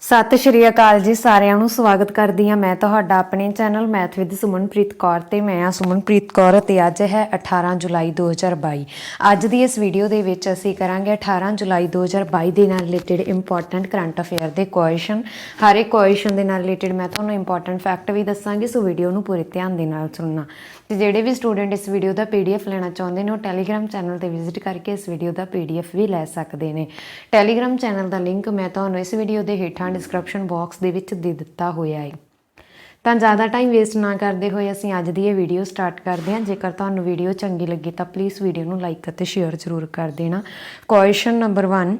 सत श्री अकाल जी सारिਆਂ ਨੂੰ ਸਵਾਗਤ ਕਰਦੀ ਹਾਂ मैं ਤੁਹਾਡਾ ਆਪਣੇ channel math with Sumanpreet Kaur ਤੇ ਮੈਂ ਆ ਸੁਮਨਪ੍ਰੀਤ ਕੌਰ ਤੇ ਅੱਜ ਹੈ 18 ਜੁਲਾਈ 2022। ਅੱਜ ਦੀ ਇਸ ਵੀਡੀਓ ਦੇ ਵਿੱਚ ਅਸੀਂ ਕਰਾਂਗੇ 18 ਜੁਲਾਈ 2022 ਦੇ ਨਾਲ ਰਿਲੇਟਡ ਇੰਪੋਰਟੈਂਟ ਕਰੰਟ ਅਫੇਅਰ ਦੇ ਕੁਐਸਚਨ। ਹਰ ਇੱਕ ਕੁਐਸਚਨ ਦੇ ਨਾਲ ਰਿਲੇਟਡ ਮੈਂ ਤੁਹਾਨੂੰ ਇੰਪੋਰਟੈਂਟ ਫੈਕਟ ਵੀ ਦੱਸਾਂਗੀ, ਸੋ ਵੀਡੀਓ ਨੂੰ ਪੂਰੇ ਧਿਆਨ ਦੇ ਨਾਲ ਸੁਣਨਾ। ਤੇ ਜਿਹੜੇ ਵੀ ਸਟੂਡੈਂਟ ਇਸ ਵੀਡੀਓ ਦਾ PDF ਲੈਣਾ ਚਾਹੁੰਦੇ ਨੇ ਉਹ ਟੈਲੀਗ੍ਰਾਮ ਚੈਨਲ ਤੇ ਵਿਜ਼ਿਟ ਕਰਕੇ ਇਸ ਵੀਡੀਓ ਦਾ PDF ਵੀ ਲੈ ਸਕਦੇ ਨੇ। ਟੈਲੀਗ੍ਰਾਮ ਚੈਨਲ ਦਾ ਲਿੰਕ ਮੈਂ ਤੁਹਾਨੂੰ ਇਸ ਵੀਡੀਓ ਦੇ ਹੇਠਾਂ डिस्क्रिप्शन बॉक्स ਦੇ ਵਿੱਚ ਦੇ ਦਿੱਤਾ ਹੋਇਆ ਹੈ। ਤਾਂ ਜ਼ਿਆਦਾ ਟਾਈਮ ਵੇਸਟ ਨਾ ਕਰਦੇ ਹੋਏ ਅਸੀਂ ਅੱਜ ਦੀ ਇਹ ਵੀਡੀਓ ਸਟਾਰਟ ਕਰਦੇ ਹਾਂ। ਜੇਕਰ ਤੁਹਾਨੂੰ ਵੀਡੀਓ ਚੰਗੀ ਲੱਗੀ ਤਾਂ ਪਲੀਜ਼ ਵੀਡੀਓ ਨੂੰ ਲਾਈਕ ਅਤੇ ਸ਼ੇਅਰ ਜ਼ਰੂਰ ਕਰ ਦੇਣਾ। ਕੁਐਸਚਨ ਨੰਬਰ 1,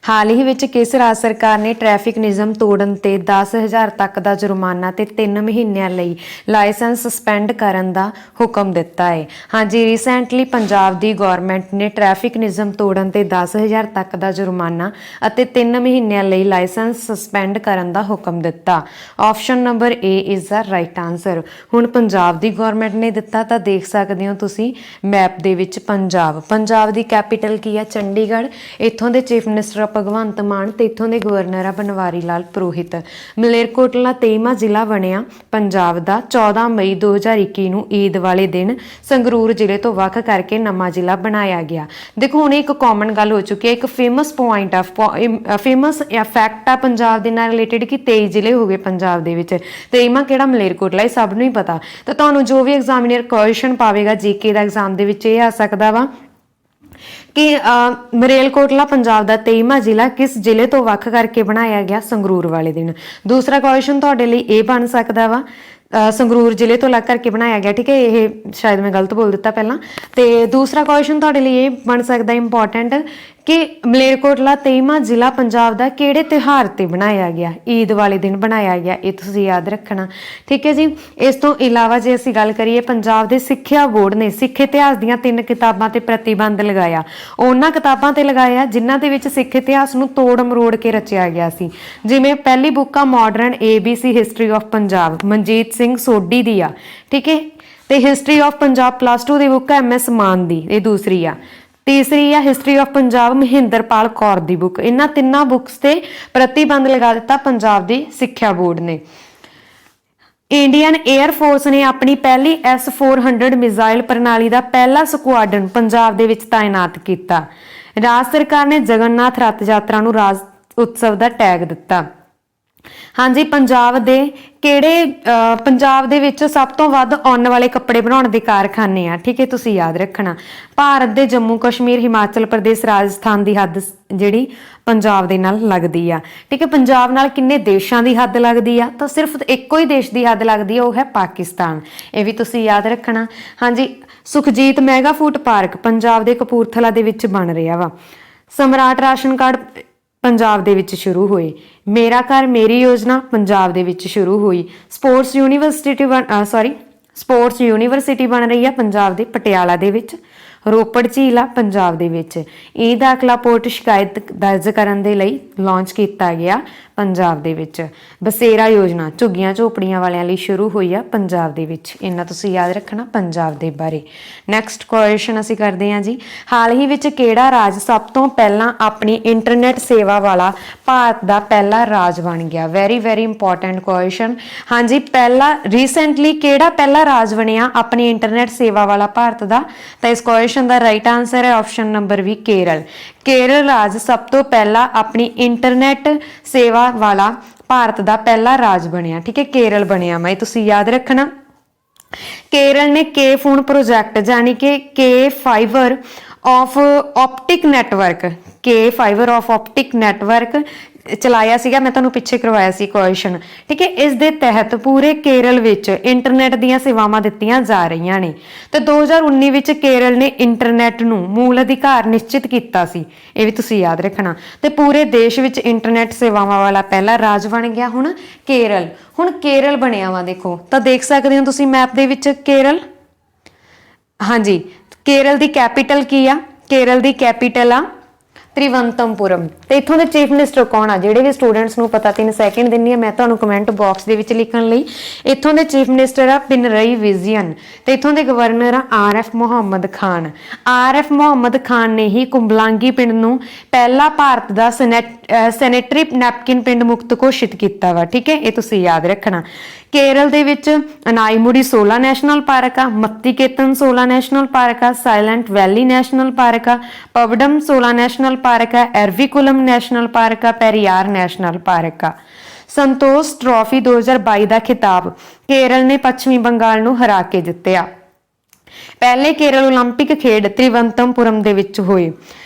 ਹਾਲ ਹੀ ਵਿੱਚ ਕਿਸ ਰਾਜ ਸਰਕਾਰ ਨੇ ਟ੍ਰੈਫਿਕ ਨਿਯਮ ਤੋੜਨ ਤੇ 10,000 ਤੱਕ ਦਾ ਜੁਰਮਾਨਾ ਤੇ 3 ਮਹੀਨਿਆਂ ਲਈ ਲਾਇਸੈਂਸ ਸਸਪੈਂਡ ਕਰਨ ਦਾ ਹੁਕਮ ਦਿੱਤਾ ਹੈ? ਹਾਂਜੀ, ਰੀਸੈਂਟਲੀ ਪੰਜਾਬ ਦੀ ਗਵਰਨਮੈਂਟ ਨੇ ਟ੍ਰੈਫਿਕ ਨਿਯਮ ਤੋੜਨ ਤੇ 10,000 ਤੱਕ ਦਾ ਜੁਰਮਾਨਾ ਅਤੇ 3 ਮਹੀਨਿਆਂ ਲਈ ਲਾਇਸੈਂਸ ਸਸਪੈਂਡ ਕਰਨ ਦਾ ਹੁਕਮ ਦਿੱਤਾ। Option number A is the right answer. ਹੁਣ ਪੰਜਾਬ ਦੀ ਗਵਰਨਮੈਂਟ ਨੇ ਦਿੱਤਾ ਤਾਂ ਦੇਖ ਸਕਦੇ ਹੋ ਤੁਸੀਂ ਮੈਪ ਦੇ ਵਿੱਚ ਪੰਜਾਬ ਦੀ ਕੈਪੀਟਲ ਕੀ ਹੈ? ਚੰਡੀਗੜ੍ਹ। ਇੱਥੋਂ ਦੇ ਚੀਫ ਮਿਨਿਸਟਰ ਭਗਵੰਤ ਮਾਨ ਤੇ ਇੱਥੋਂ ਦੇ ਗਵਰਨਰ ਆ ਬਨਵਾਰੀ ਲਾਲ ਪੁਰੋਹਿਤ। ਮਲੇਰਕੋਟਲਾ 23ਵਾਂ ਜ਼ਿਲ੍ਹਾ ਬਣਿਆ ਪੰਜਾਬ ਦਾ। 14 ਮਈ 2021 ਨੂੰ ਈਦ ਵਾਲੇ ਦਿਨ ਸੰਗਰੂਰ ਜ਼ਿਲ੍ਹੇ ਤੋਂ ਵੱਖ ਕਰਕੇ ਨਵਾਂ ਜ਼ਿਲ੍ਹਾ ਬਣਾਇਆ ਗਿਆ। ਦੇਖੋ ਹੁਣ ਇੱਕ ਕਾਮਨ ਗੱਲ ਹੋ ਚੁੱਕੀ ਹੈ, ਇੱਕ ਫੇਮਸ ਪੁਆਇੰਟ ਆ, ਫੇਮਸ ਫੈਕਟ ਆ ਪੰਜਾਬ ਦੇ ਨਾਲ ਰਿਲੇਟਡ ਕਿ 23 ਜ਼ਿਲ੍ਹੇ ਹੋ ਗਏ ਪੰਜਾਬ ਦੇ ਵਿੱਚ। 23ਵਾਂ ਕਿਹੜਾ? ਮਲੇਰਕੋਟਲਾ। ਇਹ ਸਭ ਨੂੰ ਹੀ ਪਤਾ। ਤਾਂ ਤੁਹਾਨੂੰ ਜੋ ਵੀ ਐਗਜ਼ਾਮੀਨਰ ਕੁਐਸਚਨ ਪਾਵੇਗਾ GK ਦਾ ਐਗਜ਼ਾਮ ਦੇ ਵਿੱਚ ਇਹ ਆ ਸਕਦਾ ਵਾ ਕਿ ਮਲੇਰਕੋਟਲਾ ਪੰਜਾਬ ਦਾ 23ਵਾਂ ਜ਼ਿਲ੍ਹਾ ਕਿਸ ਜ਼ਿਲ੍ਹੇ ਤੋਂ ਵੱਖ ਕਰਕੇ ਬਣਾਇਆ ਗਿਆ? ਸੰਗਰੂਰ ਵਾਲੇ ਦਿਨ। ਦੂਸਰਾ ਕੁਐਸਚਨ ਤੁਹਾਡੇ ਲਈ ਇਹ ਬਣ ਸਕਦਾ ਵਾ ਸੰਗਰੂਰ ਜ਼ਿਲ੍ਹੇ ਤੋਂ ਅਲੱਗ ਕਰਕੇ ਬਣਾਇਆ ਗਿਆ। ਠੀਕ ਹੈ, ਇਹ ਸ਼ਾਇਦ ਮੈਂ ਗਲਤ ਬੋਲ ਦਿੱਤਾ ਪਹਿਲਾਂ। ਤੇ ਦੂਸਰਾ ਕੁਐਸਚਨ ਤੁਹਾਡੇ ਲਈ ਇਹ ਬਣ ਸਕਦਾ ਇੰਪੋਰਟੈਂਟ ਕਿ ਮਲੇਰਕੋਟਲਾ 23ਵਾਂ ਜ਼ਿਲ੍ਹਾ ਪੰਜਾਬ ਦਾ ਕਿਹੜੇ ਤਿਉਹਾਰ ਤੇ ਬਣਾਇਆ ਗਿਆ? ਈਦ ਵਾਲੇ ਦਿਨ ਬਣਾਇਆ ਗਿਆ। ਇਹ ਤੁਸੀਂ ਯਾਦ ਰੱਖਣਾ। ਠੀਕ ਹੈ ਜੀ। ਇਸ ਤੋਂ ਇਲਾਵਾ ਜੇ ਅਸੀਂ ਗੱਲ ਕਰੀਏ, ਪੰਜਾਬ ਦੇ ਸਿੱਖਿਆ ਬੋਰਡ ਨੇ ਸਿੱਖ ਇਤਿਹਾਸ ਦੀਆਂ 3 ਕਿਤਾਬਾਂ ਤੇ ਪ੍ਰਤੀਬੰਧ ਲਗਾਇਆ। ਉਹਨਾਂ ਕਿਤਾਬਾਂ ਤੇ ਲਗਾਇਆ ਜਿਨ੍ਹਾਂ ਦੇ ਵਿੱਚ ਸਿੱਖ ਇਤਿਹਾਸ ਨੂੰ ਤੋੜ ਮਰੋੜ ਕੇ ਰਚਿਆ ਗਿਆ ਸੀ। ਜਿਵੇਂ ਪਹਿਲੀ ਬੁੱਕ ਆ modern ABC history of Punjab, Manjit Singh Sodhi ਦੀ ਆ। ਠੀਕ ਹੈ। ਤੇ ਹਿਸਟਰੀ ਆਫ ਪੰਜਾਬ +2 ਦੀ ਬੁੱਕ ਆ MS ਮਾਨ ਦੀ, ਇਹ ਦੂਸਰੀ ਆ। ਤੀਸਰੀ ਆ ਹਿਸਟਰੀ ਆਫ ਪੰਜਾਬ ਮਹਿੰਦਰਪਾਲ ਕੌਰ ਦੀ ਬੁੱਕ। ਇਹਨਾਂ ਤਿੰਨਾਂ ਬੁੱਕਸ ਤੇ ਪ੍ਰਤੀਬੰਧ ਲਗਾ ਦਿੱਤਾ ਪੰਜਾਬ ਦੀ ਸਿੱਖਿਆ ਬੋਰਡ ਨੇ। ਇੰਡੀਅਨ 에ਅਰ ਫੋਰਸ ਨੇ ਆਪਣੀ ਪਹਿਲੀ S-400 ਮਿਜ਼ਾਈਲ ਪ੍ਰਣਾਲੀ ਦਾ ਪਹਿਲਾ ਸਕੁਆਡਰਨ ਪੰਜਾਬ ਦੇ ਵਿੱਚ ਤਾਇਨਾਤ ਕੀਤਾ। ਰਾਜ ਸਰਕਾਰ ਨੇ ਜਗਨਨਾਥ ਰੱਥ ਯਾਤਰਾ ਨੂੰ ਰਾਜ ਉਤਸਵ ਦਾ ਟੈਗ ਦਿੱਤਾ। ਹਾਂਜੀ, ਪੰਜਾਬ ਦੇ ਵਿੱਚ ਸਭ ਤੋਂ ਵੱਧ ਉੱਨ ਵਾਲੇ ਕੱਪੜੇ ਬਣਾਉਣ ਦੇ ਕਾਰਖਾਨੇ ਆ। ਠੀਕ ਹੈ, ਤੁਸੀਂ ਯਾਦ ਰੱਖਣਾ। ਭਾਰਤ ਦੇ ਜੰਮੂ ਕਸ਼ਮੀਰ, ਹਿਮਾਚਲ ਪ੍ਰਦੇਸ਼, ਰਾਜਸਥਾਨ ਦੀ ਹੱਦ ਜਿਹੜੀ ਪੰਜਾਬ ਦੇ ਨਾਲ ਲੱਗਦੀ ਆ। ਠੀਕ ਹੈ, ਪੰਜਾਬ ਨਾਲ ਕਿੰਨੇ ਦੇਸ਼ਾਂ ਦੀ ਹੱਦ ਲੱਗਦੀ ਆ? ਤਾਂ ਸਿਰਫ ਇੱਕੋ ਹੀ ਦੇਸ਼ ਦੀ ਹੱਦ ਲੱਗਦੀ ਆ, ਉਹ ਹੈ ਪਾਕਿਸਤਾਨ। ਇਹ ਵੀ ਤੁਸੀਂ ਯਾਦ ਰੱਖਣਾ। ਹਾਂਜੀ, Sukhjit mega food park Punjab ਦੇ ਕਪੂਰਥਲਾ ਦੇ ਵਿੱਚ ਬਣ ਰਿਹਾ ਵਾ। ਸਮਰਾਟ ਰਾਸ਼ਨ ਕਾਰਡ ਪੰਜਾਬ ਦੇ ਵਿੱਚ ਸ਼ੁਰੂ ਹੋਏ। ਮੇਰਾ ਘਰ ਮੇਰੀ ਯੋਜਨਾ ਪੰਜਾਬ ਦੇ ਵਿੱਚ ਸ਼ੁਰੂ ਹੋਈ। ਸਪੋਰਟਸ ਯੂਨੀਵਰਸਿਟੀ ਬਣ ਰਹੀ ਆ ਪੰਜਾਬ ਦੇ ਪਟਿਆਲਾ ਦੇ ਵਿੱਚ। ਰੋਪੜ ਝੀਲ ਆ ਪੰਜਾਬ ਦੇ ਵਿੱਚ। ਈ ਦਾਖਲਾ ਪੋਰਟ ਸ਼ਿਕਾਇਤ ਦਰਜ ਕਰਨ ਦੇ ਲਈ ਲਾਂਚ ਕੀਤਾ ਗਿਆ ਪੰਜਾਬ ਦੇ ਵਿੱਚ। ਬਸੇਰਾ ਯੋਜਨਾ ਝੁੱਗੀਆਂ ਝੋਪੜੀਆਂ ਵਾਲਿਆਂ ਲਈ ਸ਼ੁਰੂ ਹੋਈ ਆ ਪੰਜਾਬ ਦੇ ਵਿੱਚ। ਇਹਨਾਂ ਤੁਸੀਂ ਯਾਦ ਰੱਖਣਾ ਪੰਜਾਬ ਦੇ ਬਾਰੇ। ਨੈਕਸਟ ਕੁਐਸਚਨ ਅਸੀਂ ਕਰਦੇ ਹਾਂ ਜੀ, ਹਾਲ ਹੀ ਵਿੱਚ ਕਿਹੜਾ ਰਾਜ ਸਭ ਤੋਂ ਪਹਿਲਾਂ ਆਪਣੀ ਇੰਟਰਨੈਟ ਸੇਵਾ ਵਾਲਾ ਭਾਰਤ ਦਾ ਪਹਿਲਾ ਰਾਜ ਬਣ ਗਿਆ? Very very important question. ਹਾਂਜੀ, ਪਹਿਲਾ ਰੀਸੈਂਟਲੀ ਕਿਹੜਾ ਪਹਿਲਾ ਰਾਜ ਬਣਿਆ ਆਪਣੀ ਇੰਟਰਨੈਟ ਸੇਵਾ ਵਾਲਾ ਭਾਰਤ ਦਾ? ਤਾਂ ਇਸ ਕੁਐਸਚਨ ਦਾ ਰਾਈਟ ਆਨਸਰ ਹੈ option number B Kerala. Kerala ਰਾਜ ਸਭ ਤੋਂ ਪਹਿਲਾਂ ਆਪਣੀ ਇੰਟਰਨੈਟ ਸੇਵਾ ਵਾਲਾ ਭਾਰਤ ਦਾ ਪਹਿਲਾ ਰਾਜ ਬਣਿਆ। ਠੀਕ ਹੈ, ਕੇਰਲ ਬਣਿਆ। ਮੈਂ ਤੁਸੀਂ ਯਾਦ ਰੱਖਣਾ। ਕੇਰਲ ਨੇ ਕੇ ਫੋਨ ਪ੍ਰੋਜੈਕਟ ਯਾਨੀ ਕਿ ਕੇ ਫਾਈਬਰ ਆਫ ਆਪਟਿਕ ਨੈਟਵਰਕ ਚਲਾਇਆ ਸੀਗਾ। ਮੈਂ ਤੁਹਾਨੂੰ ਪਿੱਛੇ ਕਰਵਾਇਆ ਸੀ ਕੁਐਸਚਨ। ਠੀਕ ਹੈ, ਇਸ ਦੇ ਤਹਿਤ ਪੂਰੇ ਕੇਰਲ ਵਿੱਚ ਇੰਟਰਨੈਟ ਦੀਆਂ ਸੇਵਾਵਾਂ ਦਿੱਤੀਆਂ ਜਾ ਰਹੀਆਂ ਨੇ। ਤੇ 2019 ਵਿੱਚ ਕੇਰਲ ਨੇ ਇੰਟਰਨੈਟ ਨੂੰ ਮੂਲ ਅਧਿਕਾਰ ਨਿਸ਼ਚਿਤ ਕੀਤਾ ਸੀ। ਇਹ ਵੀ ਤੁਸੀਂ ਯਾਦ ਰੱਖਣਾ। ਤੇ ਪੂਰੇ ਦੇਸ਼ ਵਿੱਚ ਇੰਟਰਨੈਟ ਸੇਵਾਵਾਂ ਵਾਲਾ ਪਹਿਲਾ ਰਾਜ ਬਣ ਗਿਆ ਹੁਣ ਕੇਰਲ। ਹੁਣ ਕੇਰਲ ਬਣਿਆ ਵਾ, ਦੇਖੋ ਤਾਂ ਦੇਖ ਸਕਦੇ ਹੋ ਤੁਸੀਂ ਮੈਪ ਦੇ ਵਿੱਚ ਕੇਰਲ। ਹਾਂਜੀ, ਕੇਰਲ ਦੀ ਕੈਪੀਟਲ ਕੀ ਆ? ਕੇਰਲ ਦੀ ਕੈਪੀਟਲ ਆ त्रिवंतमपुरम। तो इत्थों के चीफ मिनिस्टर कौन आ, ਜਿਹੜੇ भी स्टूडेंट्स ਨੂੰ पता 3 सैकेंड दिंदी मैं ਤੁਹਾਨੂੰ कमेंट बॉक्स ਦੇ ਵਿੱਚ ਲਿਖਣ ਲਈ। इत्थों के चीफ मिनिस्टर आ पिनरई विजयन ਤੇ इत्थों के गवर्नर आ RF ਮੁਹੰਮਦ ਖਾਨ। RF ਮੁਹੰਮਦ ਖਾਨ ਨੇ ਹੀ ਕੁੰਬਲਾਂਗੀ ਪਿੰਡ ਨੂੰ ਪਹਿਲਾ ਭਾਰਤ ਦਾ ਸੈਨੇਟਰੀ ਨੈਪਕਿਨ ਪਿੰਡ ਮੁਕਤ ਘੋਸ਼ਿਤ ਕੀਤਾ ਵਾ। ਠੀਕ ਹੈ, ਇਹ ਤੁਸੀਂ ਯਾਦ ਰੱਖਣਾ। केरल ਦੇ ਵਿੱਚ ਅਨਾਈਮੁੜੀ 16 ਨੈਸ਼ਨਲ ਪਾਰਕ ਆ, ਮੱਤੀਕੇਤਨ 16 ਨੈਸ਼ਨਲ ਪਾਰਕ ਆ, ਸਾਇਲੈਂਟ ਵੈਲੀ ਨੈਸ਼ਨਲ ਪਾਰਕ ਆ, ਪਵਡਮ 16 ਨੈਸ਼ਨਲ ਪਾਰਕ ਆ, ਐਰਵੀਕੁਲਮ ਨੈਸ਼ਨਲ ਪਾਰਕ ਆ, ਪੈਰੀਆਰ ਨੈਸ਼ਨਲ ਪਾਰਕ ਆ। ਸੰਤੋਸ਼ ਟਰਾਫੀ 2022 ਦਾ ਖਿਤਾਬ ਕੇਰਲ ਨੇ ਪੱਛਮੀ ਬੰਗਾਲ ਨੂੰ ਹਰਾ ਕੇ ਜਿੱਤਿਆ। ਪਹਿਲੇ ਕੇਰਲ ਓਲੰਪਿਕ ਖੇਡ ਤ੍ਰਿਵੰਤਮਪੁਰਮ ਦੇ ਵਿੱਚ ਹੋਏ।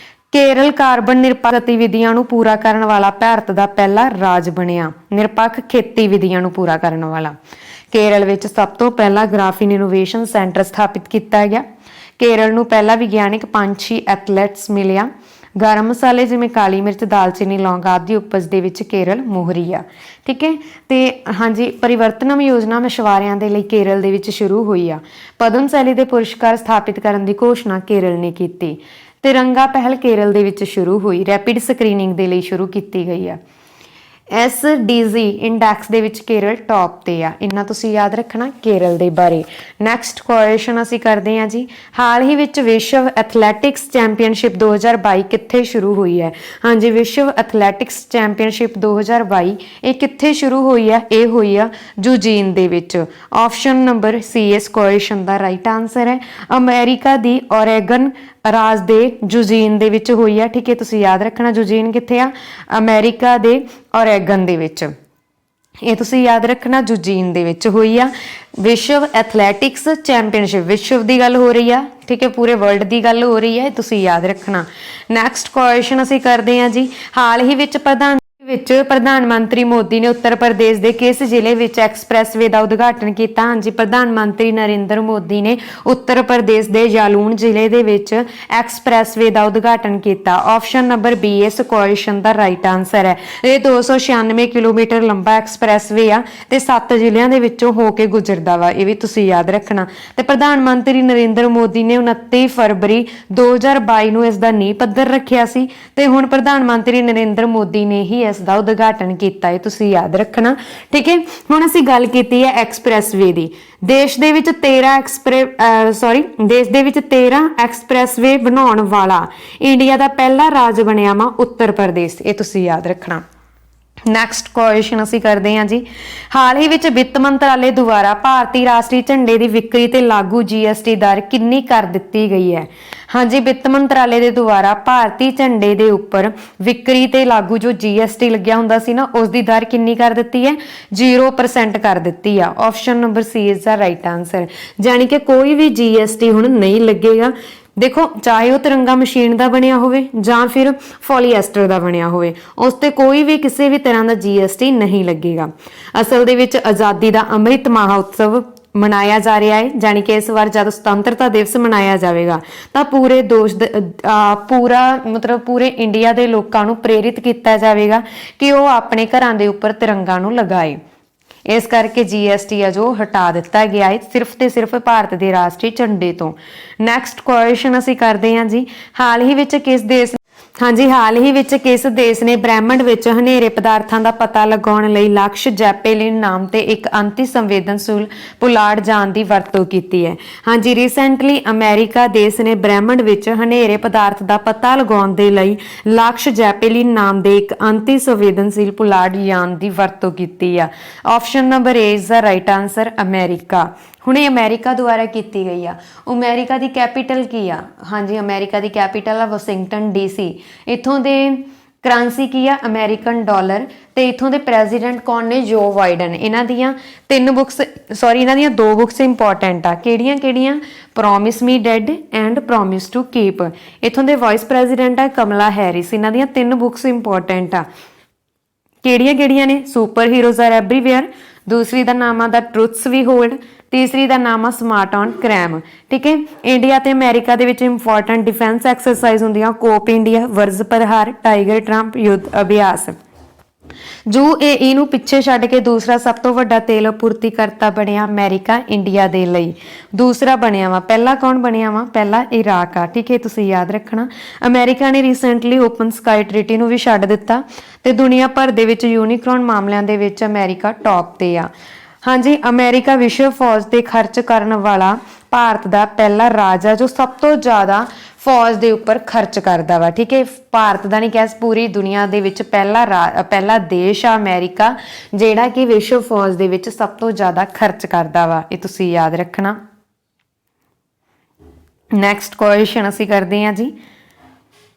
ਕੇਰਲ ਕਾਰਬਨ ਨਿਰਪੱਖ ਗਤੀਵਿਧੀਆਂ ਨੂੰ ਪੂਰਾ ਕਰਨ ਵਾਲਾ ਭਾਰਤ ਦਾ ਪਹਿਲਾ ਰਾਜ ਬਣਿਆ। ਨਿਰਪੱਖ ਖੇਤੀਵਿਧੀਆਂ ਨੂੰ ਪੂਰਾ ਕਰਨ ਵਾਲਾ। ਕੇਰਲ ਵਿੱਚ ਸਭ ਤੋਂ ਪਹਿਲਾ ਗ੍ਰਾਫੀਨ ਇਨੋਵੇਸ਼ਨ ਸੈਂਟਰ ਸਥਾਪਿਤ ਕੀਤਾ ਗਿਆ। ਕੇਰਲ ਨੂੰ ਪਹਿਲਾ ਵਿਗਿਆਨਿਕ ਪੰਛੀ ਐਥਲੈਟਸ ਮਿਲਿਆ। ਗਰਮ ਮਸਾਲੇ ਜਿਵੇਂ ਕਾਲੀ ਮਿਰਚ, ਦਾਲਚੀਨੀ, ਲੌਂਗ ਆਦਿ ਦੀ ਉਪਜ ਦੇ ਵਿੱਚ ਕੇਰਲ ਮੋਹਰੀ ਆ। ਠੀਕ ਹੈ, ਤੇ ਹਾਂਜੀ ਪਰਿਵਰਤਨਮ ਯੋਜਨਾ ਮਛੁਆਰਿਆਂ ਦੇ ਲਈ ਕੇਰਲ ਦੇ ਵਿੱਚ ਸ਼ੁਰੂ ਹੋਈ ਆ। ਪਦਮ ਸ਼ੈਲੀ ਦੇ ਪੁਰਸਕਾਰ ਸਥਾਪਿਤ ਕਰਨ ਦੀ ਘੋਸ਼ਣਾ ਕੇਰਲ ਨੇ ਕੀਤੀ। ਤਿਰੰਗਾ ਪਹਿਲ ਕੇਰਲ ਦੇ ਵਿੱਚ ਸ਼ੁਰੂ ਹੋਈ। ਰੈਪਿਡ ਸਕਰੀਨਿੰਗ ਦੇ ਲਈ ਸ਼ੁਰੂ ਕੀਤੀ ਗਈ ਆ। SDG ਇੰਡੈਕਸ ਦੇ ਵਿੱਚ ਕੇਰਲ ਟੌਪ ਤੇ ਆ। ਇੰਨਾ ਤੁਸੀਂ ਯਾਦ ਰੱਖਣਾ ਕੇਰਲ ਦੇ ਬਾਰੇ। ਨੈਕਸਟ ਕੁਐਸਚਨ ਅਸੀਂ ਕਰਦੇ ਹਾਂ ਜੀ, ਹਾਲ ਹੀ ਵਿੱਚ ਵਿਸ਼ਵ ਐਥਲੈਟਿਕਸ ਚੈਂਪੀਅਨਸ਼ਿਪ 2022 ਕਿੱਥੇ ਸ਼ੁਰੂ ਹੋਈ ਹੈ? ਹਾਂਜੀ, ਵਿਸ਼ਵ ਐਥਲੈਟਿਕਸ ਚੈਂਪੀਅਨਸ਼ਿਪ 2022 ਇਹ ਕਿੱਥੇ ਸ਼ੁਰੂ ਹੋਈ ਆ? ਇਹ ਹੋਈ ਆ ਜੂਜੀਨ ਦੇ ਵਿੱਚ। ਆਪਸ਼ਨ ਨੰਬਰ C ਇਸ ਕੁਐਸਚਨ ਦਾ ਰਾਈਟ ਆਨਸਰ ਹੈ। ਅਮਰੀਕਾ ਦੀ ਓਰੇਗਨ ਰਾਜ ਦੇ ਜੂਜੀਨ ਦੇ ਵਿੱਚ ਹੋਈ ਆ। ਠੀਕ ਹੈ, ਤੁਸੀਂ ਯਾਦ ਰੱਖਣਾ ਜੂਜੀਨ ਕਿੱਥੇ ਆ? ਅਮਰੀਕਾ ਦੇ ਓਰੇਗਨ ਦੇ ਵਿੱਚ। ਇਹ ਤੁਸੀਂ ਯਾਦ ਰੱਖਣਾ ਜੂਜੀਨ ਦੇ ਵਿੱਚ ਹੋਈ ਆ। ਵਿਸ਼ਵ ਐਥਲੈਟਿਕਸ ਚੈਂਪੀਅਨਸ਼ਿਪ, ਵਿਸ਼ਵ ਦੀ ਗੱਲ ਹੋ ਰਹੀ ਆ। ਠੀਕ ਹੈ, ਪੂਰੇ ਵਰਲਡ ਦੀ ਗੱਲ ਹੋ ਰਹੀ ਹੈ, ਤੁਸੀਂ ਯਾਦ ਰੱਖਣਾ। ਨੈਕਸਟ ਕੁਐਸਚਨ ਅਸੀਂ ਕਰਦੇ ਹਾਂ ਜੀ, ਹਾਲ ਹੀ ਵਿੱਚ ਪ੍ਰਧਾਨ ਮੰਤਰੀ ਮੋਦੀ ਨੇ ਉੱਤਰ ਪ੍ਰਦੇਸ਼ ਦੇ ਕਿਸ ਜ਼ਿਲ੍ਹੇ ਵਿੱਚ ਐਕਸਪ੍ਰੈਸਵੇ ਦਾ ਉਦਘਾਟਨ ਕੀਤਾ? ਹਾਂਜੀ, ਪ੍ਰਧਾਨ ਮੰਤਰੀ ਨਰਿੰਦਰ ਮੋਦੀ ਨੇ ਉੱਤਰ ਪ੍ਰਦੇਸ਼ ਦੇ ਜਾਲੂਨ ਜ਼ਿਲ੍ਹੇ ਦੇ ਵਿੱਚ ਐਕਸਪ੍ਰੈਸਵੇ ਦਾ ਉਦਘਾਟਨ ਕੀਤਾ। ਆਪਸ਼ਨ ਨੰਬਰ B ਇਸ ਕੁਐਸਚਨ ਦਾ ਰਾਈਟ ਆਨਸਰ ਹੈ। ਇਹ 296 ਕਿਲੋਮੀਟਰ ਲੰਬਾ ਐਕਸਪ੍ਰੈਸਵੇ ਆ ਤੇ 7 ਜ਼ਿਲ੍ਹਿਆਂ ਦੇ ਵਿੱਚੋਂ ਹੋ ਕੇ ਗੁਜ਼ਰਦਾ ਵਾ। ਇਹ ਵੀ ਤੁਸੀਂ ਯਾਦ ਰੱਖਣਾ। ਤੇ ਪ੍ਰਧਾਨ ਮੰਤਰੀ ਨਰਿੰਦਰ ਮੋਦੀ ਨੇ 29 ਫਰਵਰੀ 2022 ਨੂੰ ਇਸ ਦਾ ਨੀਂਹ ਪੱਥਰ ਰੱਖਿਆ ਸੀ ਤੇ ਹੁਣ ਪ੍ਰਧਾਨ ਮੰਤਰੀ ਨਰਿੰਦਰ ਮੋਦੀ ਨੇ ਹੀ ਦਾ ਉਦਘਾਟਨ ਕੀਤਾ ਹੈ, ਤੁਸੀਂ ਯਾਦ ਰੱਖਣਾ। ਠੀਕ ਹੈ, ਹੁਣ ਅਸੀਂ ਗੱਲ ਕੀਤੀ ਹੈ ਐਕਸਪ੍ਰੈਸਵੇ ਦੀ। ਦੇਸ਼ ਦੇ ਵਿੱਚ 13 ਐਕਸਪ੍ਰੈਸਵੇ ਬਣਾਉਣ ਵਾਲਾ ਇੰਡੀਆ ਦਾ ਪਹਿਲਾ ਰਾਜ ਬਣਿਆ ਵਾ ਉੱਤਰ ਪ੍ਰਦੇਸ਼। ਇਹ ਤੁਸੀਂ ਯਾਦ ਰੱਖਣਾ। ਨੈਕਸਟ ਕੁਐਸਚਨ ਅਸੀਂ ਕਰਦੇ ਹਾਂ ਜੀ, ਹਾਲ ਹੀ ਵਿੱਚ ਵਿੱਤ ਮੰਤਰਾਲੇ ਦੁਆਰਾ ਭਾਰਤੀ ਰਾਸ਼ਟਰੀ ਝੰਡੇ ਦੀ ਵਿਕਰੀ ਤੇ ਲਾਗੂ GST ਦਰ ਕਿੰਨੀ ਕਰ ਦਿੱਤੀ ਗਈ ਹੈ? ਹਾਂਜੀ, ਵਿੱਤ ਮੰਤਰਾਲੇ ਦੇ ਦੁਆਰਾ ਭਾਰਤੀ ਝੰਡੇ ਦੇ ਉੱਪਰ ਵਿਕਰੀ ਤੇ ਲਾਗੂ ਜੋ GST ਲੱਗਿਆ ਹੁੰਦਾ ਸੀ ਨਾ, ਉਸ ਦੀ ਦਰ ਕਿੰਨੀ ਕਰ ਦਿੱਤੀ ਹੈ? 0% ਕਰ ਦਿੱਤੀ ਆ। Option number C is the right answer. ਜਾਨੀ ਕਿ ਕੋਈ ਵੀ GST ਹੁਣ ਨਹੀਂ ਲੱਗੇਗਾ। ਦੇਖੋ, ਚਾਹੇ ਉਹ ਤਿਰੰਗਾ ਮਸ਼ੀਨ ਦਾ ਬਣਿਆ ਹੋਵੇ ਜਾਂ ਫਿਰ ਪੋਲੀਐਸਟਰ ਦਾ ਬਣਿਆ ਹੋਵੇ, ਉਸ ਤੇ ਕੋਈ ਵੀ ਕਿਸੇ ਵੀ ਤਰ੍ਹਾਂ ਦਾ GST ਨਹੀਂ ਲੱਗੇਗਾ। ਅਸਲ ਦੇ ਵਿੱਚ ਆਜ਼ਾਦੀ ਦਾ ਅੰਮ੍ਰਿਤ ਮਹੋਤਸਵ ਮਨਾਇਆ ਜਾ ਰਿਹਾ ਹੈ, ਜਾਨੀ ਕਿ ਇਸ ਵਾਰ ਜਦ ਸੁਤੰਤਰਤਾ ਦਿਵਸ ਮਨਾਇਆ ਜਾਵੇਗਾ ਤਾਂ ਪੂਰੇ ਇੰਡੀਆ ਦੇ ਲੋਕਾਂ ਨੂੰ ਪ੍ਰੇਰਿਤ ਕੀਤਾ ਜਾਵੇਗਾ ਕਿ ਉਹ ਆਪਣੇ ਘਰਾਂ ਦੇ ਉੱਪਰ ਤਿਰੰਗਾ ਨੂੰ ਲਗਾਏ। ਇਸ ਕਰਕੇ GST ਆ ਜੋ ਹਟਾ ਦਿੱਤਾ ਗਿਆ ਹੈ ਸਿਰਫ ਤੇ ਸਿਰਫ ਭਾਰਤ ਦੇ ਰਾਸ਼ਟਰੀ ਝੰਡੇ ਤੋਂ। ਨੈਕਸਟ ਕੁਐਸਚਨ ਅਸੀਂ ਕਰਦੇ ਹਾਂ ਜੀ, ਹਾਲ ਹੀ ਵਿੱਚ ਕਿਸ ਦੇਸ਼ ਨੇ ਬ੍ਰਹਿਮੰਡ ਵਿੱਚ ਹਨੇਰੇ ਪਦਾਰਥਾਂ ਦਾ ਪਤਾ ਲਗਾਉਣ ਲਈ ਲਕਸ਼ ਜੈਪੇਲਿਨ ਨਾਮ ਤੇ ਇੱਕ ਅਤਿ ਸੰਵੇਦਨਸ਼ੀਲ ਪੁਲਾੜ ਯਾਨ ਦੀ ਵਰਤੋਂ ਕੀਤੀ ਹੈ? ਹਾਂਜੀ, ਰੀਸੈਂਟਲੀ ਅਮਰੀਕਾ ਦੇਸ਼ ਨੇ ਬ੍ਰਹਿਮੰਡ ਵਿੱਚ ਹਨੇਰੇ ਪਦਾਰਥ ਦਾ ਪਤਾ ਲਗਾਉਣ ਦੇ ਲਈ ਲਕਸ਼ ਜੈਪੇਲਿਨ ਨਾਮ ਦੇ ਇੱਕ ਅਤਿ ਸੰਵੇਦਨਸ਼ੀਲ ਪੁਲਾੜ ਯਾਨ ਦੀ ਵਰਤੋਂ ਕੀਤੀ ਆ। Option number A is the right answer, America. ਹੁਣੇ ਅਮਰੀਕਾ ਦੁਆਰਾ ਕੀਤੀ ਗਈ ਆ। ਅਮਰੀਕਾ ਦੀ ਕੈਪੀਟਲ ਕੀ ਆ? ਹਾਂਜੀ, ਅਮਰੀਕਾ ਦੀ ਕੈਪੀਟਲ ਆ ਵਾਸ਼ਿੰਗਟਨ DC। ਇੱਥੋਂ ਦੇ ਕਰੰਸੀ ਕੀ ਆ? American dollar. ਤੇ ਇੱਥੋਂ ਦੇ ਪ੍ਰੈਜ਼ੀਡੈਂਟ ਕੌਣ ਨੇ? ਜੋ ਬਾਈਡਨ। ਇਹਨਾਂ ਦੀਆਂ ਦੋ ਬੁੱਕਸ ਇੰਪੋਰਟੈਂਟ ਆ। ਕਿਹੜੀਆਂ? Promise me dad and promise to keep. ਇੱਥੋਂ ਦੇ ਵਾਈਸ ਪ੍ਰੈਜ਼ੀਡੈਂਟ ਆ ਕਮਲਾ ਹੈਰਿਸ। ਇਹਨਾਂ ਦੀਆਂ 3 ਬੁੱਕਸ ਇੰਪੋਰਟੈਂਟ ਆ। ਕਿਹੜੀਆਂ ਨੇ? Superheroes are everywhere. ਦੂਸਰੀ ਦਾ ਨਾਮ ਆ ਦਾ ਟਰੂਥਸ ਵੀ ਹੋਲਡ। ਤੀਸਰੀ ਦਾ ਨਾਮ ਆ ਸਮਾਰਟ ਔਨ ਕ੍ਰਾਈਮ। ਠੀਕ ਹੈ, ਇੰਡੀਆ ਤੇ ਅਮਰੀਕਾ ਦੇ ਵਿੱਚ ਇੰਪੋਰਟੈਂਟ ਡਿਫੈਂਸ ਐਕਸਰਸਾਈਜ਼ ਹੁੰਦੀਆਂ ਕੋਪ ਇੰਡੀਆ, ਵਰਜ ਪ੍ਰਹਾਰ, ਟਾਈਗਰ ਟਰੰਪ, ਯੁੱਧ ਅਭਿਆਸ। UAE ਨੂੰ ਪਿੱਛੇ ਛੱਡ ਕੇ ਦੂਸਰਾ ਸਭ ਤੋਂ ਵੱਡਾ ਤੇਲ ਪੂਰਤੀਕਰਤਾ ਬਣਿਆ ਅਮਰੀਕਾ ਇੰਡੀਆ ਦੇ ਲਈ। ਦੂਸਰਾ ਬਣਿਆ ਵਾ, ਪਹਿਲਾ ਕੌਣ ਬਣਿਆ ਵਾ? ਪਹਿਲਾ ਇਰਾਕ ਆ। ਠੀਕ ਹੈ, ਤੁਸੀਂ ਯਾਦ ਰੱਖਣਾ। ਅਮਰੀਕਾ ਨੇ ਰੀਸੈਂਟਲੀ ਓਪਨ ਸਕਾਈ ਟ੍ਰੀਟੀ ਨੂੰ ਵੀ ਛੱਡ ਦਿੱਤਾ ਤੇ ਦੁਨੀਆ ਭਰ ਦੇ ਵਿੱਚ ਯੂਨੀਕੌਰਨ ਮਾਮਲਿਆਂ ਦੇ ਵਿੱਚ ਅਮਰੀਕਾ ਟੌਪ ਤੇ ਆ। ਹਾਂਜੀ, ਅਮਰੀਕਾ ਵਿਸ਼ਵ ਫੌਜ ਤੇ ਖਰਚ ਕਰਨ ਵਾਲਾ ਭਾਰਤ ਦਾ ਪਹਿਲਾ ਰਾਜ ਆ ਜੋ ਸਭ ਤੋਂ ਜ਼ਿਆਦਾ ਫੌਜ ਦੇ ਉੱਪਰ ਖਰਚ ਕਰਦਾ ਵਾ। ਠੀਕ ਹੈ, ਭਾਰਤ ਦਾ ਨਹੀਂ ਕਹਿ, ਪੂਰੀ ਦੁਨੀਆ ਦੇ ਵਿੱਚ ਪਹਿਲਾ ਦੇਸ਼ ਆ ਅਮਰੀਕਾ ਜਿਹੜਾ ਕਿ ਵਿਸ਼ਵ ਫੌਜ ਦੇ ਵਿੱਚ ਸਭ ਤੋਂ ਜ਼ਿਆਦਾ ਖਰਚ ਕਰਦਾ ਵਾ। ਇਹ ਤੁਸੀਂ ਯਾਦ ਰੱਖਣਾ। ਨੈਕਸਟ ਕੁਐਸਚਨ ਅਸੀਂ ਕਰਦੇ ਹਾਂ ਜੀ,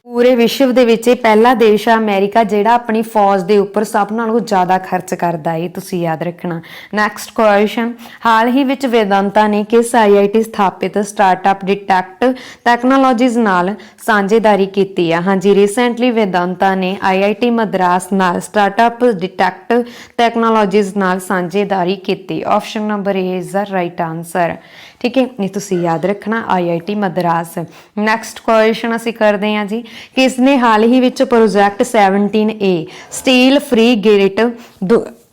ਪੂਰੇ ਵਿਸ਼ਵ ਦੇ ਵਿੱਚ ਇਹ ਪਹਿਲਾ ਦੇਸ਼ ਆ ਅਮਰੀਕਾ ਜਿਹੜਾ ਆਪਣੀ ਫੌਜ ਦੇ ਉੱਪਰ ਸਭ ਨਾਲੋਂ ਜ਼ਿਆਦਾ ਖਰਚ ਕਰਦਾ ਹੈ। ਤੁਸੀਂ ਯਾਦ ਰੱਖਣਾ। ਨੈਕਸਟ ਕੁਐਸਚਨ, ਹਾਲ ਹੀ ਵਿੱਚ ਵੇਦਾਂਤਾ ਨੇ ਕਿਸ IIT ਸਥਾਪਿਤ ਸਟਾਰਟਅਪ ਡਿਟੈਕਟ ਟੈਕਨੋਲੋਜੀਜ਼ ਨਾਲ ਸਾਂਝੇਦਾਰੀ ਕੀਤੀ ਹੈ? ਹਾਂਜੀ, ਰੀਸੈਂਟਲੀ ਵੇਦਾਂਤਾ ਨੇ IIT ਮਦਰਾਸ ਨਾਲ ਸਟਾਰਟਅਪ ਡਿਟੈਕਟ ਟੈਕਨੋਲੋਜੀਜ਼ ਨਾਲ ਸਾਂਝੇਦਾਰੀ ਕੀਤੀ। Option number A is the right answer. ਠੀਕ ਹੈ, ਇਹ ਤੁਸੀਂ ਯਾਦ ਰੱਖਣਾ, IIT ਮਦਰਾਸ। ਨੈਕਸਟ ਕੁਐਸਚਨ ਅਸੀਂ ਕਰਦੇ ਹਾਂ ਜੀ, ਕਿਸ ਨੇ ਹਾਲ ਹੀ ਵਿੱਚ project 17A stealth frigate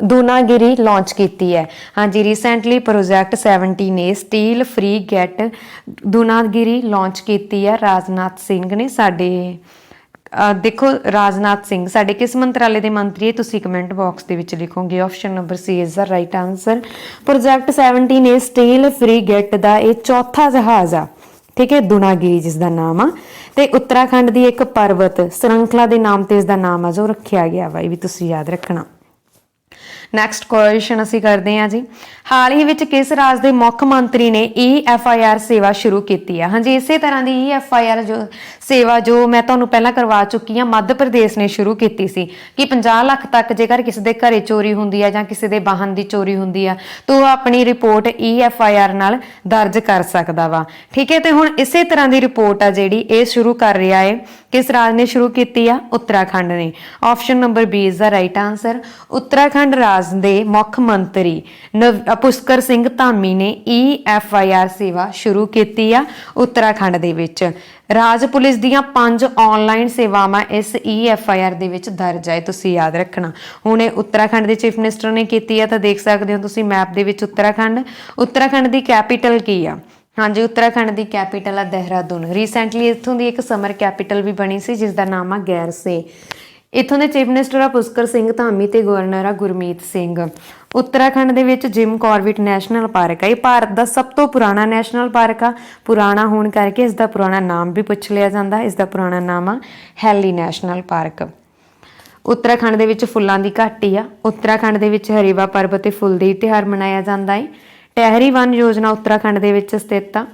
Dunagiri launch ਕੀਤੀ ਹੈ? ਹਾਂਜੀ, recently project 17A stealth frigate Dunagiri launch ਕੀਤੀ ਹੈ ਰਾਜਨਾਥ ਸਿੰਘ ਨੇ। ਸਾਡੇ ਦੇਖੋ, ਰਾਜਨਾਥ ਸਿੰਘ ਸਾਡੇ ਕਿਸ ਮੰਤਰਾਲੇ ਦੇ ਮੰਤਰੀ ਹੈ? ਤੁਸੀਂ ਕਮੈਂਟ ਬਾਕਸ ਦੇ ਵਿੱਚ ਲਿਖੋਗੇ। Option number C is the right answer. Project 17A stealth frigate ਦਾ ਇਹ ਚੌਥਾ ਜਹਾਜ਼ ਆ। ਠੀਕ ਹੈ, ਦੂਨਾਗਿਰੀ ਜਿਸ ਦਾ ਨਾਮ ਆ, ਤੇ ਉੱਤਰਾਖੰਡ ਦੀ ਇੱਕ ਪਰਬਤ ਸ਼੍ਰृंखला ਦੇ ਨਾਮ ਤੇ ਇਸ ਦਾ ਨਾਮ ਆ ਜੋ ਰੱਖਿਆ ਗਿਆ ਵਾ। ਇਹ ਵੀ ਤੁਸੀਂ ਯਾਦ ਰੱਖਣਾ। ਨੈਕਸਟ ਕੁਐਸਚਨ ਅਸੀਂ ਕਰਦੇ ਹਾਂ ਜੀ, ਹਾਲ ਹੀ ਵਿੱਚ ਕਿਸ ਰਾਜ ਦੇ ਮੁੱਖ ਮੰਤਰੀ ਨੇ EFIR ਸੇਵਾ ਸ਼ੁਰੂ ਕੀਤੀ ਹੈ? ਹਾਂਜੀ, ਇਸੇ ਤਰ੍ਹਾਂ ਦੀ EFIR ਸੇਵਾ ਜੋ ਮੈਂ ਤੁਹਾਨੂੰ ਪਹਿਲਾਂ ਕਰਵਾ ਚੁੱਕੀ ਹਾਂ, ਮੱਧ ਪ੍ਰਦੇਸ਼ ਨੇ ਸ਼ੁਰੂ ਕੀਤੀ ਸੀ ਕਿ 50 ਲੱਖ ਤੱਕ ਜੇਕਰ ਕਿਸੇ ਦੇ ਘਰੇ ਚੋਰੀ ਹੁੰਦੀ ਹੈ ਜਾਂ ਕਿਸੇ ਦੇ ਵਾਹਨ ਦੀ ਚੋਰੀ ਹੁੰਦੀ ਆ ਤਾਂ ਉਹ ਆਪਣੀ ਰਿਪੋਰਟ EFIR ਨਾਲ ਦਰਜ ਕਰ ਸਕਦਾ ਵਾ। ਠੀਕ ਹੈ, ਤੇ ਹੁਣ ਇਸੇ ਤਰ੍ਹਾਂ ਦੀ ਰਿਪੋਰਟ ਆ ਜਿਹੜੀ ਇਹ ਸ਼ੁਰੂ ਕਰ ਰਿਹਾ ਹੈ। ਕਿਸ ਰਾਜ ਨੇ ਸ਼ੁਰੂ ਕੀਤੀ ਆ? ਉੱਤਰਾਖੰਡ ਨੇ। Option number B is the right answer. Uttarakhand ਰਾਜ ਦੇ ਮੁੱਖ ਮੰਤਰੀ ਪੁਸ਼ਕਰ ਸਿੰਘ ਧਾਮੀ ਨੇ EFIR ਸੇਵਾ ਸ਼ੁਰੂ ਕੀਤੀ ਆ ਉੱਤਰਾਖੰਡ ਦੇ ਵਿੱਚ। ਰਾਜ ਪੁਲਿਸ ਦੀਆਂ 5 ਆਨਲਾਈਨ ਸੇਵਾਵਾਂ ਇਸ EFIR ਦੇ ਵਿੱਚ ਦਰਜ ਹੈ। ਤੁਸੀਂ ਯਾਦ ਰੱਖਣਾ। ਹੁਣ ਇਹ ਉੱਤਰਾਖੰਡ ਦੇ ਚੀਫ ਮਿਨਿਸਟਰ ਨੇ ਕੀਤੀ ਆ, ਤਾਂ ਦੇਖ ਸਕਦੇ ਹੋ ਤੁਸੀਂ ਮੈਪ ਦੇ ਵਿੱਚ ਉੱਤਰਾਖੰਡ ਦੀ ਕੈਪੀਟਲ ਕੀ ਆ? ਹਾਂਜੀ, ਉੱਤਰਾਖੰਡ ਦੀ ਕੈਪੀਟਲ ਆ ਦੇਹਰਾਦੂਨ। ਰੀਸੈਂਟਲੀ ਇੱਥੋਂ ਦੀ ਇੱਕ ਸਮਰ ਕੈਪੀਟਲ ਵੀ ਬਣੀ ਸੀ ਜਿਸ ਦਾ ਨਾਮ ਆ ਗੈਰਸੇ। ਇੱਥੋਂ ਦੇ ਚੀਫ ਮਿਨਿਸਟਰ ਆ ਪੁਸ਼ਕਰ ਸਿੰਘ ਧਾਮੀ ਤੇ ਗਵਰਨਰ ਆ ਗੁਰਮੀਤ ਸਿੰਘ। ਉੱਤਰਾਖੰਡ ਦੇ ਵਿੱਚ ਜਿਮ ਕਾਰਬੇਟ ਨੈਸ਼ਨਲ ਪਾਰਕ ਆ। ਇਹ ਭਾਰਤ ਦਾ ਸਭ ਤੋਂ ਪੁਰਾਣਾ ਨੈਸ਼ਨਲ ਪਾਰਕ ਆ। ਪੁਰਾਣਾ ਹੋਣ ਕਰਕੇ ਇਸ ਦਾ ਪੁਰਾਣਾ ਨਾਮ ਵੀ ਪੁੱਛ ਲਿਆ ਜਾਂਦਾ। ਇਸ ਦਾ ਪੁਰਾਣਾ ਨਾਮ ਆ ਹੈਲੀ ਨੈਸ਼ਨਲ ਪਾਰਕ। ਉੱਤਰਾਖੰਡ ਦੇ ਵਿੱਚ ਫੁੱਲਾਂ ਦੀ ਘਾਟੀ ਆ। ਉੱਤਰਾਖੰਡ ਦੇ ਵਿੱਚ ਹਰੇਵਾ ਪਰਬਤ ਤੇ ਫੁੱਲ ਦੇਈ ਤਿਉਹਾਰ ਮਨਾਇਆ ਜਾਂਦਾ ਹੈ। ਟਹਿਰੀ ਵਨ ਯੋਜਨਾ ਉੱਤਰਾਖੰਡ ਦੇ ਵਿੱਚ ਸਥਿਤ ਆ।